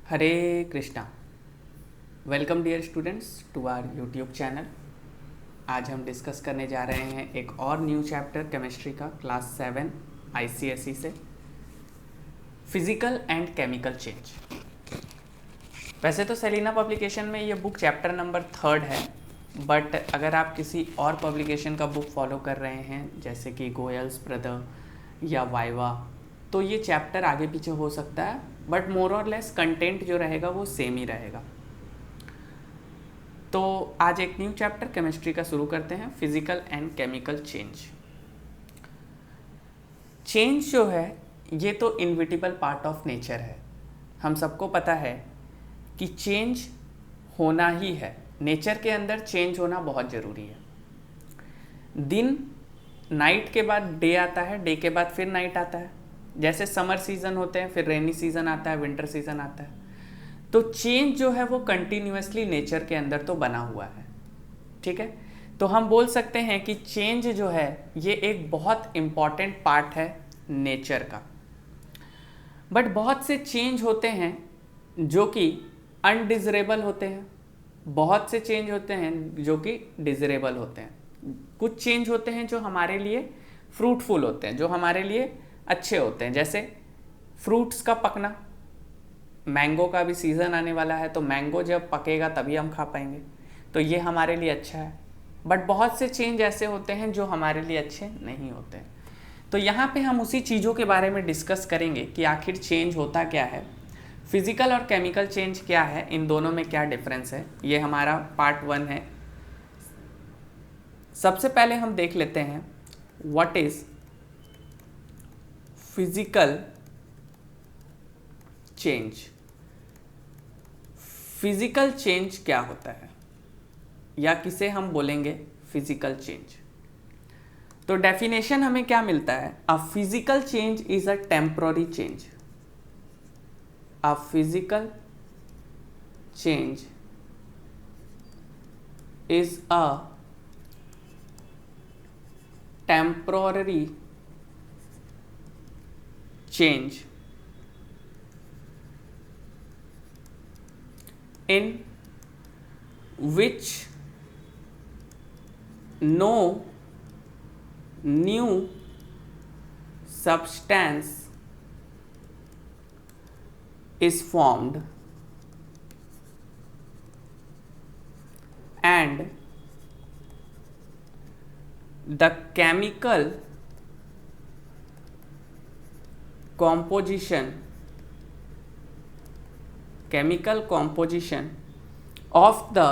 Hare Krishna. Welcome dear students to our YouTube channel. आज हम discuss करने जा रहे हैं एक और न्यू चैप्टर केमिस्ट्री का, क्लास 7 आईसीएसई से, फिजिकल एंड केमिकल चेंज। वैसे तो सेलिना पब्लिकेशन में ये बुक चैप्टर नंबर 3 है, बट अगर आप किसी और पब्लिकेशन का बुक फॉलो कर रहे हैं जैसे कि गोयल्स ब्रदर या वाइवा, तो ये चैप्टर आगे पीछे हो सकता है, बट मोर और लेस कंटेंट जो रहेगा वो सेम ही रहेगा। तो आज एक न्यू चैप्टर केमिस्ट्री का शुरू करते हैं, physical and chemical change. Change जो है ये तो इनविटेबल पार्ट ऑफ नेचर है। हम सबको पता है कि चेंज होना ही है, नेचर के अंदर चेंज होना बहुत ज़रूरी है। दिन नाइट के बाद डे आता है, डे के बाद फिर नाइट आता है। जैसे समर सीज़न होते हैं, फिर रेनी सीज़न आता है, विंटर सीज़न आता है। तो चेंज जो है वो कंटिन्यूअसली नेचर के अंदर तो बना हुआ है, ठीक है। तो हम बोल सकते हैं कि चेंज जो है ये एक बहुत इम्पॉर्टेंट पार्ट है नेचर का। बट बहुत से चेंज होते हैं जो कि अनडिजरेबल होते हैं, बहुत से चेंज होते हैं जो कि डिजरेबल होते हैं। कुछ चेंज होते हैं जो हमारे लिए फ्रूटफुल होते हैं, जो हमारे लिए अच्छे होते हैं। जैसे फ्रूट्स का पकना, मैंगो का भी सीज़न आने वाला है, तो मैंगो जब पकेगा तभी हम खा पाएंगे, तो ये हमारे लिए अच्छा है। बट बहुत से चेंज ऐसे होते हैं जो हमारे लिए अच्छे नहीं होते हैं। तो यहाँ पे हम उसी चीज़ों के बारे में डिस्कस करेंगे कि आखिर चेंज होता क्या है, फिजिकल और केमिकल चेंज क्या है, इन दोनों में क्या डिफरेंस है। ये हमारा पार्ट 1 है। सबसे पहले हम देख लेते हैं what is physical change. Physical change क्या होता है, या किसे हम बोलेंगे फिजिकल चेंज। तो डेफिनेशन हमें क्या मिलता है, a physical change is a temporary change. A physical change is a temporary change in which no new substance is formed and the chemical composition of the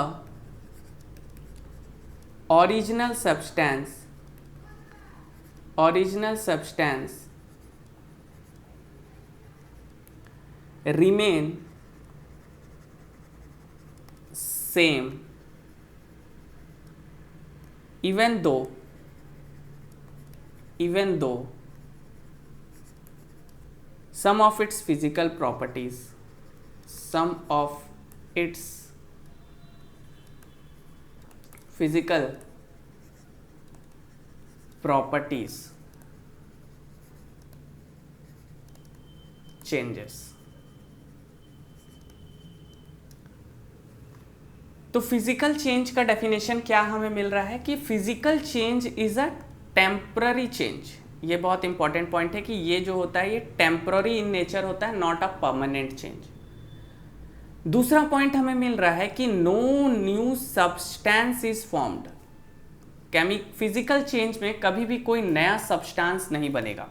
original substance remain same even though some of its physical properties changes। तो physical change का definition क्या हमें मिल रहा है कि physical change is a temporary change. ये बहुत इंपॉर्टेंट पॉइंट है कि ये जो होता है ये टेम्पररी इन नेचर होता है, नॉट अ परमानेंट चेंज। दूसरा पॉइंट हमें मिल रहा है कि no new substance is formed. Physical change में कभी भी कोई नया सब्सटेंस नहीं बनेगा,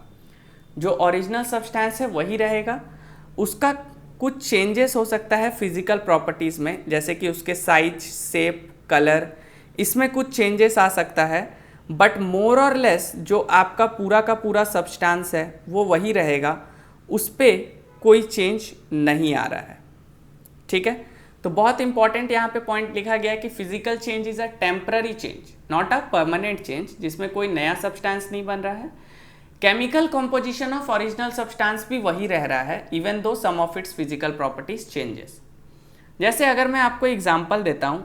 जो ओरिजिनल सब्सटेंस है वही रहेगा। उसका कुछ चेंजेस हो सकता है फिजिकल प्रॉपर्टीज़ में, जैसे कि उसके साइज, शेप, कलर, इसमें कुछ चेंजेस आ सकता है। बट मोर और लेस जो आपका पूरा का पूरा सब्सटेंस है वो वही रहेगा, उस पर कोई चेंज नहीं आ रहा है, ठीक है। तो बहुत इंपॉर्टेंट यहाँ पे पॉइंट लिखा गया है कि physical change is a temporary change, not a permanent change, जिसमें कोई नया सब्सटेंस नहीं बन रहा है। Chemical composition of original substance भी वही रह रहा है, even though some of its physical properties changes. जैसे अगर मैं आपको एग्जांपल देता हूँ,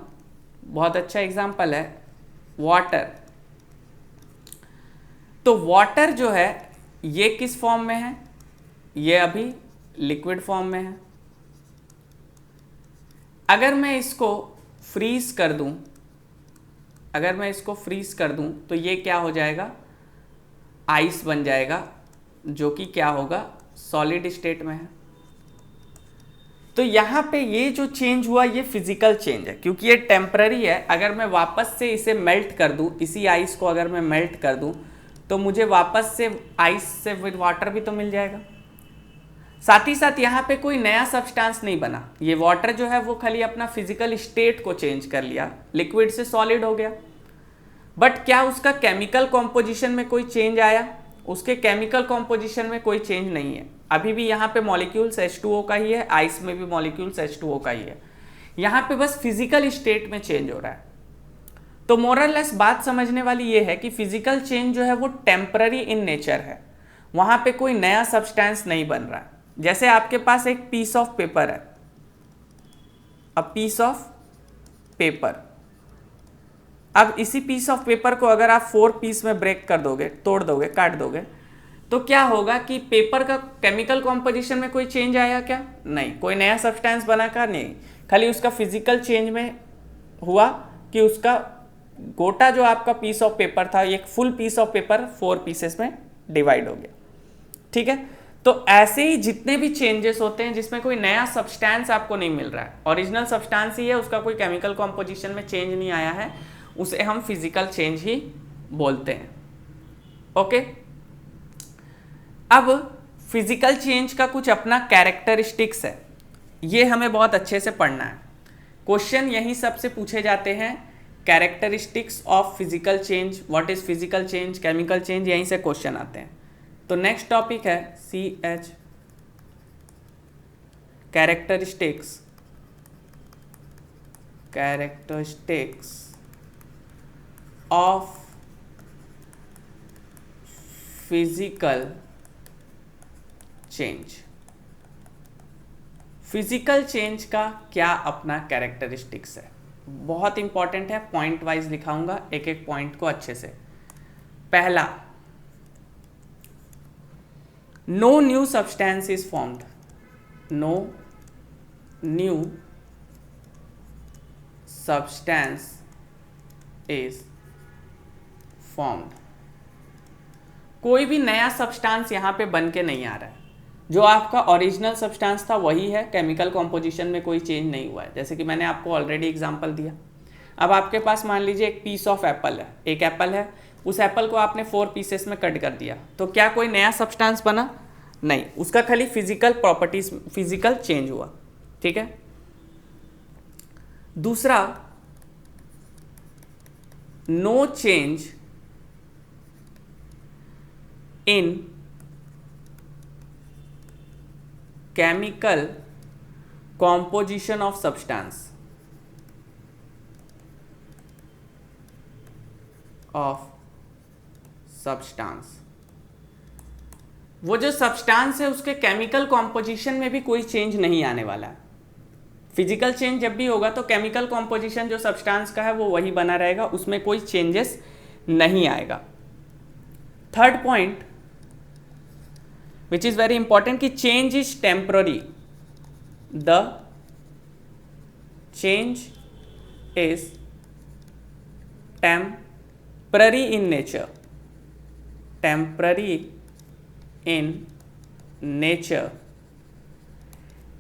बहुत अच्छा एग्जांपल है वाटर। तो वाटर जो है ये किस फॉर्म में है, ये अभी लिक्विड फॉर्म में है, अगर मैं इसको फ्रीज कर दूं, अगर मैं इसको फ्रीज कर दूं तो ये क्या हो जाएगा, आइस बन जाएगा, जो कि क्या होगा, सॉलिड स्टेट में है। तो यहाँ पे ये जो चेंज हुआ ये फिजिकल चेंज है, क्योंकि ये टेम्पररी है। अगर मैं वापस से इसे मेल्ट कर दूं, इसी आइस को अगर मैं मेल्ट कर दूं तो मुझे वापस से आइस से विद वाटर भी तो मिल जाएगा। साथ ही साथ यहाँ पे कोई नया सब्सटेंस नहीं बना, ये वाटर जो है वो खाली अपना फिजिकल स्टेट को चेंज कर लिया, लिक्विड से सॉलिड हो गया। बट क्या उसका केमिकल कॉम्पोजिशन में कोई चेंज आया? उसके केमिकल कॉम्पोजिशन में कोई चेंज नहीं है। अभी भी यहाँ पे मॉलिक्यूल्स H2O का ही है, आइस में भी मॉलिक्यूल्स H2O का ही है। यहाँ पे बस फिजिकल स्टेट में चेंज हो रहा है। तो मोरलेस बात समझने वाली ये है कि फिजिकल चेंज जो है वो टेम्पररी इन नेचर है, वहाँ पे कोई नया सब्सटेंस नहीं बन रहा है। जैसे आपके पास एक पीस ऑफ पेपर है, अ पीस ऑफ पेपर। अब इसी पीस ऑफ पेपर को अगर आप 4 पीस में ब्रेक कर दोगे, तोड़ दोगे, काट दोगे, तो क्या होगा कि पेपर का केमिकल कॉम्पोजिशन में कोई चेंज आया क्या? नहीं। कोई नया सब्सटेंस बना का? नहीं। खाली उसका फिजिकल चेंज में हुआ कि उसका गोटा जो आपका पीस ऑफ पेपर था, एक full piece of paper 4 pieces में डिवाइड हो गया। ठीक है, तो ऐसे ही जितने भी चेंजेस होते हैं जिसमें कोई नया सब्सटेंस आपको नहीं मिल रहा है, ओरिजिनल सब्सटेंस ही है, उसका कोई केमिकल कॉम्पोजिशन में चेंज नहीं आया है, उसे हम फिजिकल चेंज ही बोलते हैं। ओके, अब फिजिकल चेंज का कुछ अपना कैरेक्टरिस्टिक्स है, ये हमें बहुत अच्छे से पढ़ना है। क्वेश्चन यही सबसे पूछे जाते हैं, characteristics of physical change, what is physical change, chemical change, यहीं से क्वेश्चन आते हैं। तो नेक्स्ट टॉपिक है CH, characteristics, characteristics of physical change. Physical change का क्या अपना कैरेक्टरिस्टिक्स है, बहुत इंपॉर्टेंट है, पॉइंट वाइज लिखाऊंगा एक एक पॉइंट को अच्छे से। पहला, no new substance is formed, no new substance is formed. कोई भी नया सब्सटेंस यहां पे बन के नहीं आ रहा है, जो आपका ओरिजिनल सब्सटेंस था वही है, केमिकल कॉम्पोजिशन में कोई चेंज नहीं हुआ है। जैसे कि मैंने आपको ऑलरेडी एग्जांपल दिया। अब आपके पास मान लीजिए एक पीस ऑफ एप्पल है, एक एप्पल है, उस एप्पल को आपने 4 पीसेस में कट कर दिया, तो क्या कोई नया सब्सटेंस बना? नहीं, उसका खाली फिजिकल प्रॉपर्टीज, फिजिकल चेंज हुआ। ठीक है। दूसरा, no change in chemical composition of substance, वो जो सब्सटेंस है उसके केमिकल कॉम्पोजिशन में भी कोई चेंज नहीं आने वाला है। फिजिकल चेंज जब भी होगा तो केमिकल कॉम्पोजिशन जो सब्सटेंस का है वो वही बना रहेगा, उसमें कोई चेंजेस नहीं आएगा। Third point which is very important कि change is temporary, the change is temporary in nature, temporary in nature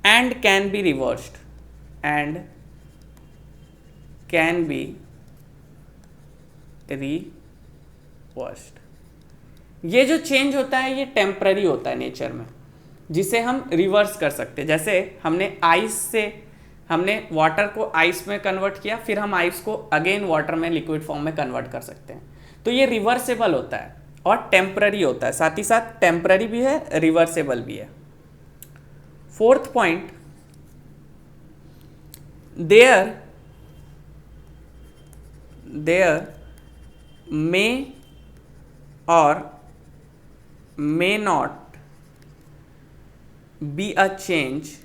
and can be reversed, and can be reversed। ये जो चेंज होता है ये टेम्पररी होता है नेचर में, जिसे हम रिवर्स कर सकते हैं। जैसे हमने आइस से, हमने वाटर को आइस में कन्वर्ट किया, फिर हम आइस को अगेन वाटर में लिक्विड फॉर्म में कन्वर्ट कर सकते हैं। तो ये रिवर्सेबल होता है और टेम्पररी होता है, साथ ही साथ टेम्पररी भी है, रिवर्सेबल भी है। फोर्थ पॉइंट, देयर मे और may not be a change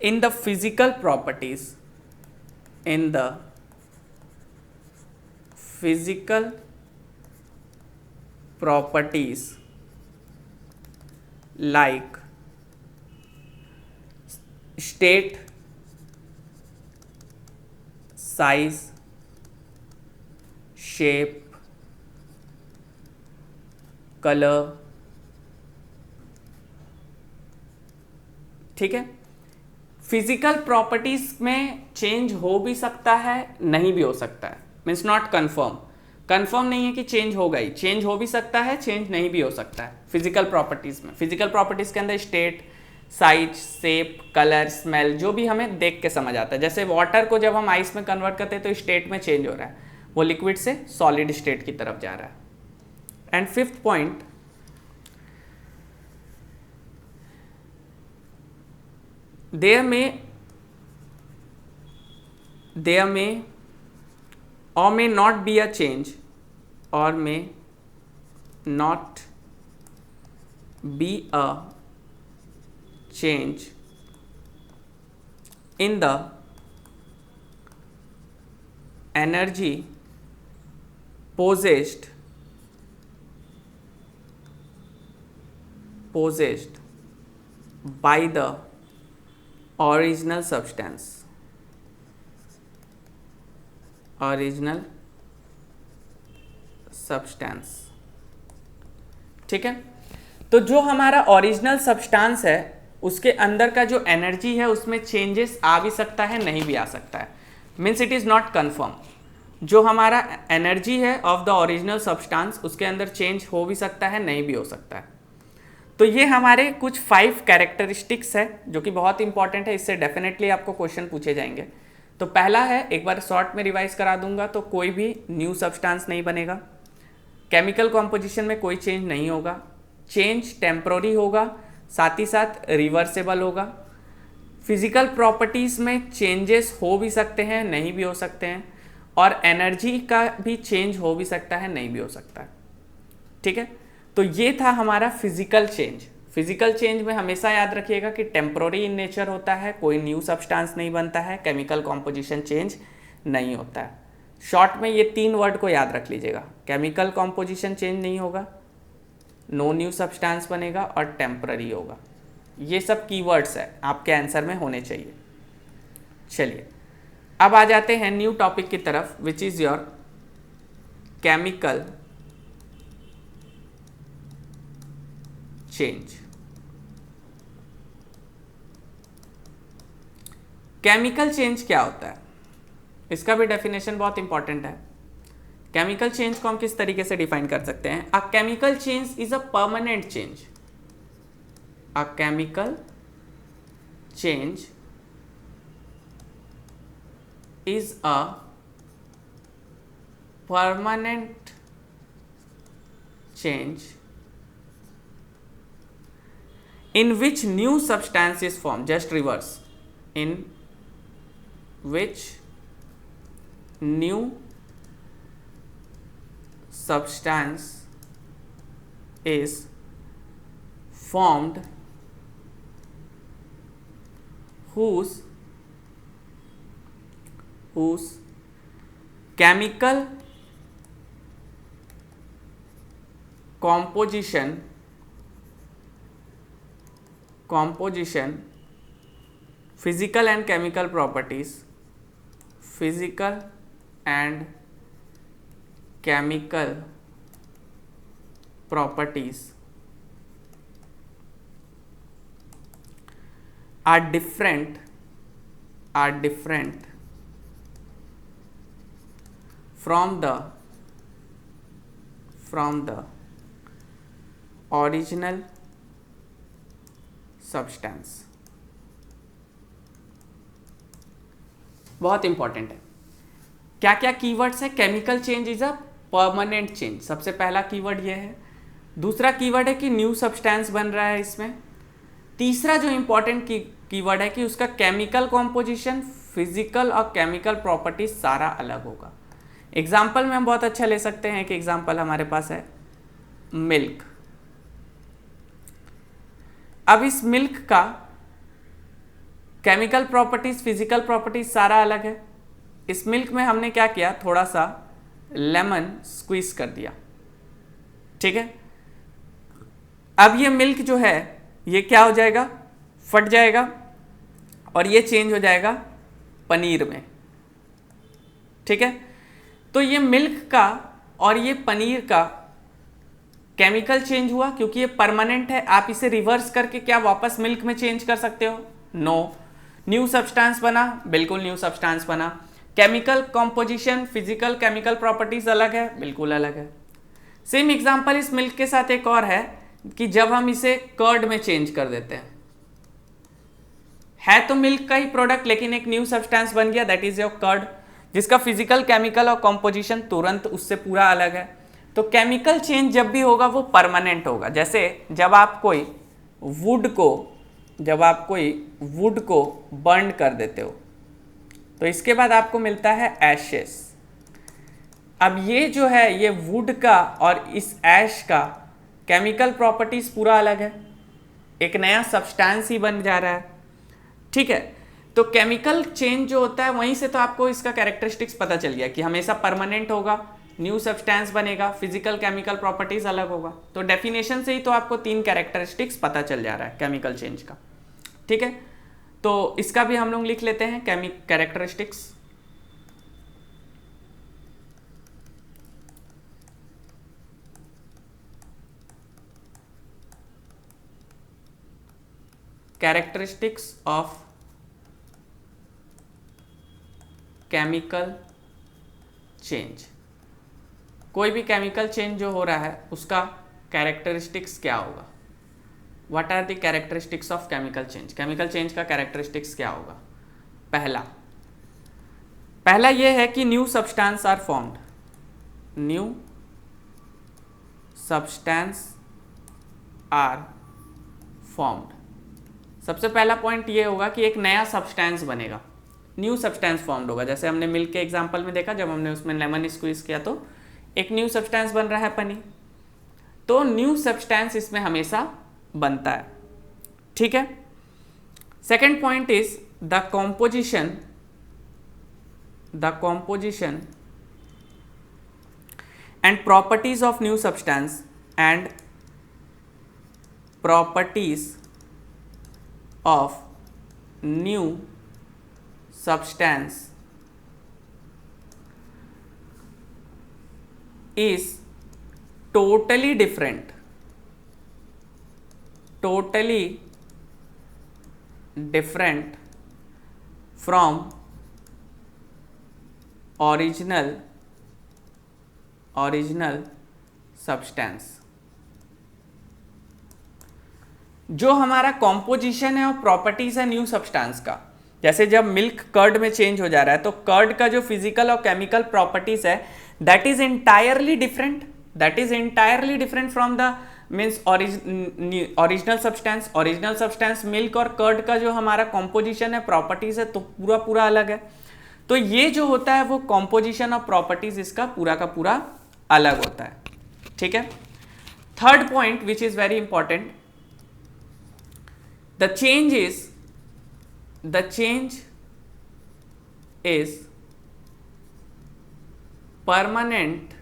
in the physical properties, in the physical properties like state, size, shape, colour, ठीक है। फिजिकल प्रॉपर्टीज में चेंज हो भी सकता है, नहीं भी हो सकता है, मीन्स नॉट कंफर्म। कंफर्म नहीं है कि चेंज होगा ही, चेंज हो भी सकता है, चेंज नहीं भी हो सकता है फिजिकल प्रॉपर्टीज में। फिजिकल प्रॉपर्टीज के अंदर state, size, shape, colour, smell, जो भी हमें देख के समझ आता है। जैसे वाटर को जब हम आइस में कन्वर्ट करते हैं तो स्टेट में चेंज हो रहा है, वो लिक्विड से सॉलिड स्टेट की तरफ जा रहा है। And fifth point, there may or may not be a change, or may not be a change in the energy possessed by the original substance, ठीक है। तो जो हमारा ओरिजिनल सब्सटेंस है उसके अंदर का जो एनर्जी है उसमें चेंजेस आ भी सकता है, नहीं भी आ सकता है, means it is not confirm. जो हमारा एनर्जी है ऑफ द ओरिजिनल सब्सटेंस उसके अंदर चेंज हो भी सकता है, नहीं भी हो सकता है। तो ये हमारे कुछ 5 कैरेक्टरिस्टिक्स है जो कि बहुत इंपॉर्टेंट है, इससे डेफिनेटली आपको क्वेश्चन पूछे जाएंगे। तो पहला है, एक बार शॉर्ट में रिवाइज करा दूंगा, तो कोई भी न्यू सब्सटेंस नहीं बनेगा, केमिकल कॉम्पोजिशन में कोई चेंज नहीं होगा, चेंज टेम्पररी होगा, साथ ही साथ रिवर्सेबल होगा, फिजिकल प्रॉपर्टीज में चेंजेस हो भी सकते हैं, नहीं भी हो सकते हैं, और एनर्जी का भी चेंज हो भी सकता है, नहीं भी हो सकता है, ठीक है। तो ये था हमारा फिजिकल चेंज। फिजिकल चेंज में हमेशा याद रखिएगा कि टेम्पररी इन नेचर होता है, कोई न्यू सब्सटेंस नहीं बनता है, केमिकल कॉम्पोजिशन चेंज नहीं होता है। शॉर्ट में ये 3 वर्ड को याद रख लीजिएगा, केमिकल कॉम्पोजिशन चेंज नहीं होगा, नो न्यू सब्सटेंस बनेगा, और टेम्पररी होगा। ये सब कीवर्ड्स है, आपके आंसर में होने चाहिए। चलिए अब आ जाते हैं न्यू टॉपिक की तरफ, which is your chemical change. Chemical change क्या होता है, इसका भी डेफिनेशन बहुत इंपॉर्टेंट है। केमिकल चेंज को हम किस तरीके से डिफाइन कर सकते हैं? A chemical change is a permanent change. A chemical change is a permanent change in which new substance is formed. Just reverse, in which new substance is formed whose chemical composition physical and chemical properties are different from the original substance। बहुत important है। क्या क्या keywords है? Chemical change is a permanent change, सबसे पहला keyword ये है। दूसरा कीवर्ड है कि न्यू सब्सटेंस बन रहा है इसमें। तीसरा जो इंपॉर्टेंट कीवर्ड है कि उसका केमिकल कॉम्पोजिशन, फिजिकल और केमिकल प्रॉपर्टीज सारा अलग होगा। एग्जाम्पल में हम बहुत अच्छा ले सकते हैं कि एग्जाम्पल हमारे पास है मिल्क। अब इस मिल्क का केमिकल प्रॉपर्टीज, फिजिकल प्रॉपर्टीज सारा अलग है। इस मिल्क में हमने क्या किया, थोड़ा सा लेमन स्क्वीज कर दिया, ठीक है। अब ये मिल्क जो है ये क्या हो जाएगा, फट जाएगा, और ये चेंज हो जाएगा पनीर में। ठीक है, तो ये मिल्क का और ये पनीर का केमिकल चेंज हुआ क्योंकि ये परमानेंट है। आप इसे रिवर्स करके क्या वापस मिल्क में चेंज कर सकते हो? नो। न्यू सब्सटेंस बना, बिल्कुल न्यू सब्सटेंस बना। Chemical composition, physical chemical properties अलग है, बिल्कुल अलग है। सेम एग्जांपल इस मिल्क के साथ एक और है कि जब हम इसे कर्ड में चेंज कर देते हैं, है तो मिल्क का ही प्रोडक्ट लेकिन एक न्यू सब्सटेंस बन गया, दैट इज योर कर्ड, जिसका फिजिकल केमिकल और कॉम्पोजिशन तुरंत उससे पूरा अलग है। तो केमिकल चेंज जब भी होगा वो परमानेंट होगा। जैसे जब आप कोई वुड को बर्न कर देते हो तो इसके बाद आपको मिलता है एशेस। अब ये जो है ये वुड का और इस ऐश का केमिकल प्रॉपर्टीज पूरा अलग है, एक नया सब्सटेंस ही बन जा रहा है। ठीक है, तो केमिकल चेंज जो होता है वहीं से तो आपको इसका कैरेक्टरिस्टिक्स पता चल गया कि हमेशा परमानेंट होगा, न्यू सब्सटेंस बनेगा, फिजिकल केमिकल प्रॉपर्टीज अलग होगा। तो डेफिनेशन से ही तो आपको 3 कैरेक्टरिस्टिक्स पता चल जा रहा है केमिकल चेंज का। ठीक है, तो इसका भी हम लोग लिख लेते हैं characteristics. Characteristics of chemical change. कोई भी केमिकल चेंज जो हो रहा है उसका कैरेक्टरिस्टिक्स क्या होगा? What are the characteristics of chemical change? Chemical change का कैरेक्टरिस्टिक्स क्या होगा? पहला यह है कि new substance are formed, new substance are formed. सबसे पहला पॉइंट ये होगा कि एक नया सब्सटेंस बनेगा, न्यू सब्सटेंस फॉर्म्ड होगा। जैसे हमने मिल्क के एग्जांपल में देखा, जब हमने उसमें लेमन स्क्वीज किया तो एक न्यू सब्सटेंस बन रहा है पनीर। तो न्यू सब्सटेंस इसमें हमेशा बनता है। ठीक है, second point is the composition and properties of new substance and properties of new substance is totally different from original substance। जो हमारा कॉम्पोजिशन है और प्रॉपर्टीज है न्यू सब्सटेंस का, जैसे जब मिल्क कर्ड में चेंज हो जा रहा है तो कर्ड का जो फिजिकल और केमिकल प्रॉपर्टीज है that is entirely different from the means original substance milk और कर्ड का जो हमारा कॉम्पोजिशन है, प्रॉपर्टीज है, तो पूरा अलग है। तो ये जो होता है वो कॉम्पोजिशन और प्रॉपर्टीज इसका पूरा का पूरा अलग होता है। ठीक है, third point which is very important, the change is permanent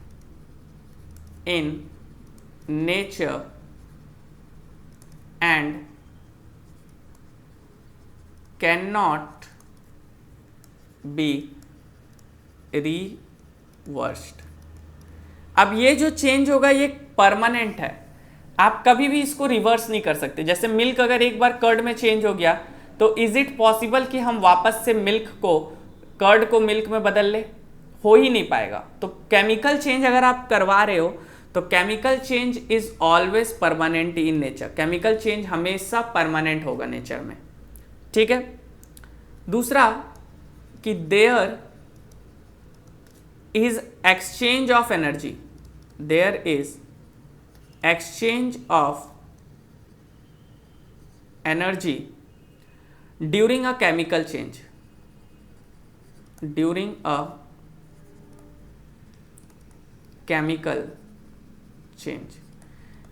in nature and cannot be reversed। अब ये जो चेंज होगा ये परमानेंट है, आप कभी भी इसको रिवर्स नहीं कर सकते। जैसे मिल्क अगर एक बार कर्ड में चेंज हो गया तो इज इट पॉसिबल कि हम वापस से कर्ड को मिल्क में बदल ले? हो ही नहीं पाएगा। तो केमिकल चेंज अगर आप करवा रहे हो तो chemical change is always permanent in nature. Chemical change हमेशा परमानेंट होगा नेचर में। ठीक है, दूसरा कि there is exchange of energy, there is exchange of energy during a chemical change,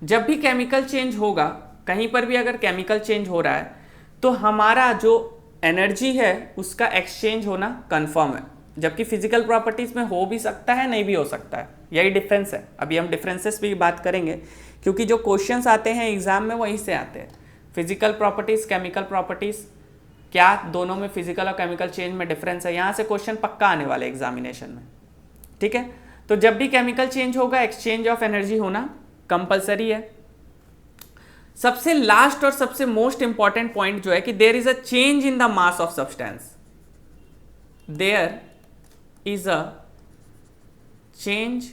जब भी केमिकल चेंज होगा, कहीं पर भी अगर केमिकल चेंज हो रहा है तो हमारा जो एनर्जी है उसका एक्सचेंज होना कंफर्म है, जबकि फिजिकल प्रॉपर्टीज में हो भी सकता है, नहीं भी हो सकता है। यही डिफरेंस है। अभी हम डिफरेंसेस भी बात करेंगे क्योंकि जो क्वेश्चंस आते हैं एग्जाम में वहीं से आते हैं। फिजिकल प्रॉपर्टीज, केमिकल प्रॉपर्टीज क्या दोनों में फिजिकल और केमिकल चेंज में डिफरेंस है? यहां से क्वेश्चन पक्का आने वाले एग्जामिनेशन में, ठीक है। तो जब भी केमिकल चेंज होगा एक्सचेंज ऑफ एनर्जी होना कंपलसरी है। सबसे लास्ट और सबसे मोस्ट इंपॉर्टेंट पॉइंट जो है कि there is a change in the mass of substance, there is a change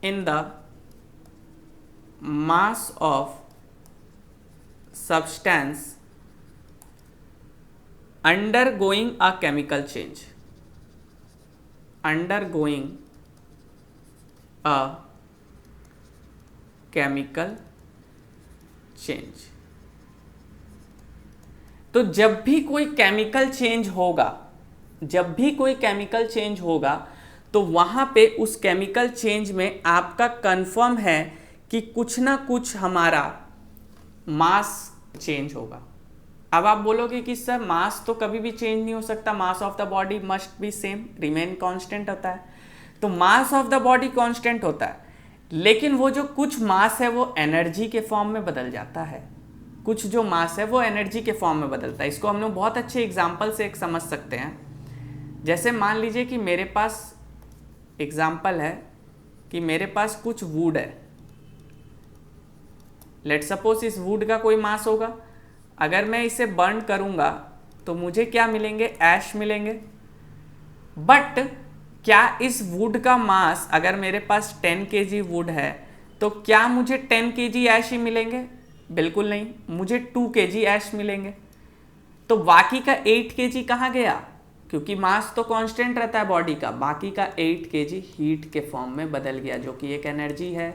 in the mass of substance undergoing a chemical change, undergoing a chemical change। तो जब भी कोई केमिकल चेंज होगा, जब भी कोई केमिकल चेंज होगा तो वहां पे उस केमिकल चेंज में आपका कंफर्म है कि कुछ ना कुछ हमारा मास चेंज होगा। अब आप बोलोगे कि सर मास तो कभी भी चेंज नहीं हो सकता, mass of the body must be same, remain constant होता है। तो mass of the body constant होता है, लेकिन वो जो कुछ मास है वो एनर्जी के फॉर्म में बदल जाता है, कुछ जो मास है वो एनर्जी के फॉर्म में बदलता है। इसको हम लोग बहुत अच्छे एग्जाम्पल से एक समझ सकते हैं। जैसे मान लीजिए कि मेरे पास एग्जाम्पल है कि मेरे पास कुछ वुड है, लेट सपोज इस वुड का कोई मास होगा, अगर मैं इसे बर्न करूंगा तो मुझे क्या मिलेंगे? ऐश मिलेंगे। बट क्या इस वुड का मास, अगर मेरे पास 10 kg वुड है तो क्या मुझे 10 kg ऐश ही मिलेंगे? बिल्कुल नहीं, मुझे 2 kg ऐश मिलेंगे। तो बाकी का 8 kg कहाँ गया? क्योंकि मास तो कांस्टेंट रहता है बॉडी का, बाकी का 8 kg हीट के फॉर्म में बदल गया, जो कि एक एनर्जी है।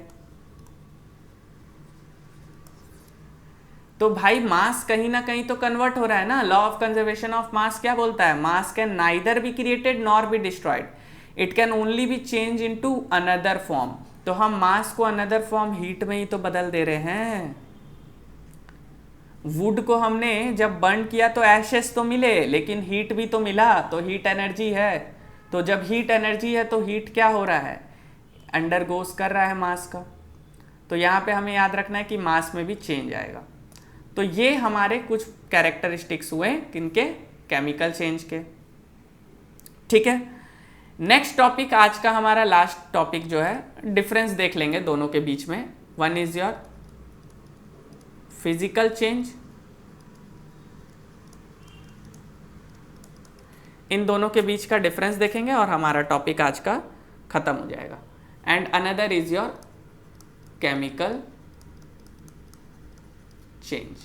तो भाई मास कहीं ना कहीं तो कन्वर्ट हो रहा है ना। Law of conservation of mass क्या बोलता है? मास can neither be created nor be destroyed, it can only B change into another form. तो हम मास को अनदर फॉर्म हीट में ही तो बदल दे रहे हैं। वुड को हमने जब बर्न किया तो एशेस तो मिले, लेकिन हीट भी तो मिला, तो हीट एनर्जी है। तो जब हीट एनर्जी है तो हीट क्या हो रहा है? अंडरगोस कर रहा है मास का। तो यहाँ पे हमें याद रखना है कि मास में भी चेंज आएगा। तो ये हमारे कुछ कैरेक्टरिस्टिक्स हुए किनके? केमिकल चेंज के, ठीक है। नेक्स्ट टॉपिक आज का हमारा लास्ट टॉपिक जो है, डिफरेंस देख लेंगे दोनों के बीच में। One is your physical change, इन दोनों के बीच का डिफरेंस देखेंगे और हमारा टॉपिक आज का खत्म हो जाएगा। And another is your chemical change,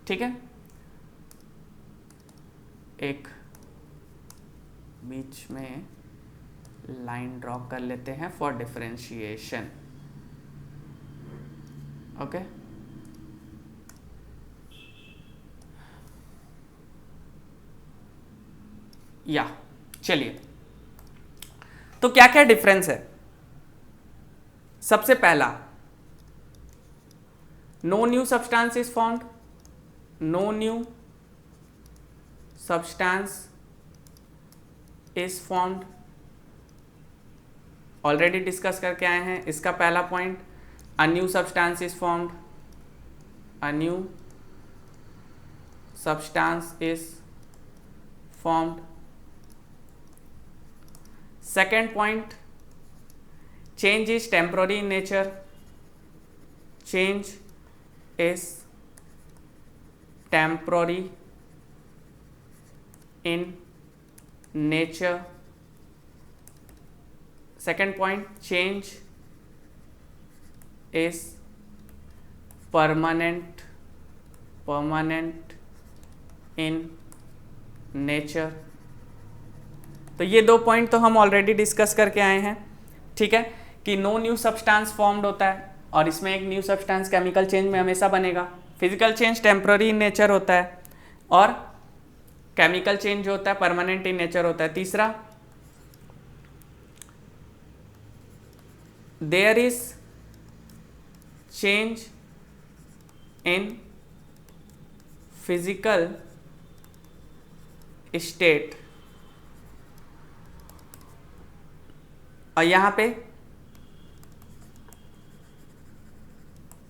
ठीक है। एक बीच में लाइन ड्रॉ कर लेते हैं फॉर डिफरेंशिएशन, ओके। या चलिए, तो क्या क्या डिफरेंस है? सबसे पहला, no new substance is found, no new substance is found, already discuss करके आए हैं। इसका पहला पॉइंट, a new substance is found, a new substance is formed. Second point, change is temporary in nature, change is temporary in nature। second point, change is permanent in nature। तो ये दो point तो हम ऑलरेडी डिस्कस करके आए हैं, ठीक है, कि नो न्यू सब्सटेंस फॉर्म्ड होता है और इसमें एक न्यू सब्सटेंस केमिकल चेंज में हमेशा बनेगा। Physical change temporary in nature होता है और केमिकल चेंज जो होता है परमानेंट इन नेचर होता है। तीसरा, there is change in physical state, और यहां पे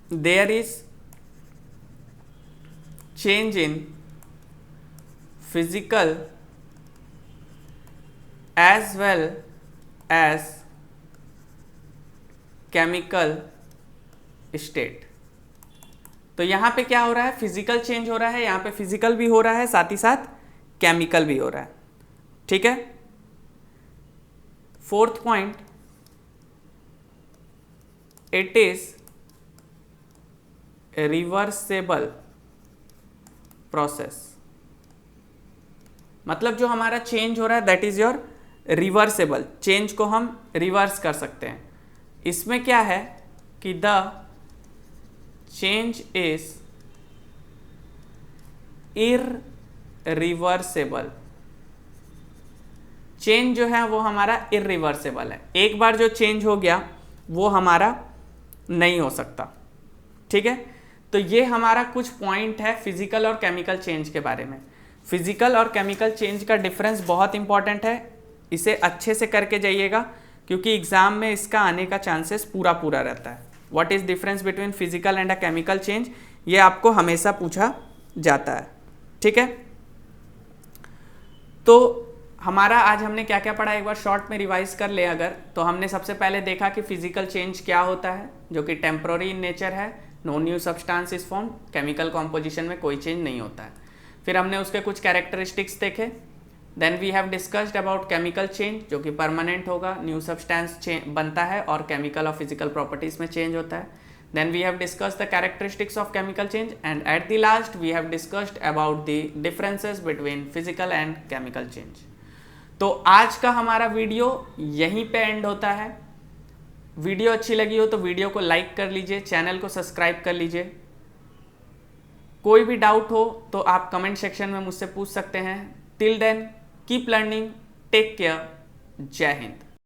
there is change in physical as well as chemical state। तो यहां पे क्या हो रहा है, फिजिकल चेंज हो रहा है, यहां पे फिजिकल भी हो रहा है, साथ ही साथ केमिकल भी हो रहा है। ठीक है। Fourth point, it is reversible process. मतलब जो हमारा चेंज हो रहा है that is your reversible, change को हम रिवर्स कर सकते हैं। इसमें क्या है कि द चेंज इज इररिवर्सेबल। चेंज जो है वो हमारा इररिवर्सेबल है, एक बार जो चेंज हो गया वो हमारा नहीं हो सकता। ठीक है। तो ये हमारा कुछ पॉइंट है फिजिकल और केमिकल चेंज के बारे में। फिजिकल और केमिकल चेंज का डिफरेंस बहुत इंपॉर्टेंट है, इसे अच्छे से करके जाइएगा क्योंकि एग्जाम में इसका आने का चांसेस पूरा रहता है। What is difference between physical and a chemical change, ये आपको हमेशा पूछा जाता है। ठीक है। तो हमारा आज हमने क्या क्या पढ़ा, एक बार शॉर्ट में रिवाइज कर ले अगर, तो हमने सबसे पहले देखा कि फिजिकल चेंज क्या होता है, जो कि टेम्पररी इन नेचर है, no new substance is form, chemical composition में कोई चेंज नहीं होता है। फिर हमने उसके कुछ कैरेक्टरिस्टिक्स देखे। Then we have discussed about chemical change, जो कि परमानेंट होगा, न्यू सब्सटेंस बनता है और केमिकल और फिजिकल प्रॉपर्टीज में चेंज होता है। Then we have discussed the characteristics of chemical change, and at the last we have discussed about the differences between physical and chemical change. तो आज का हमारा वीडियो यहीं पे एंड होता है। वीडियो अच्छी लगी हो तो वीडियो को लाइक कर लीजिए, चैनल को सब्सक्राइब कर लीजिए। कोई भी डाउट हो तो आप कमेंट सेक्शन में मुझसे पूछ सकते हैं। Till then keep learning, take care, Jai Hind.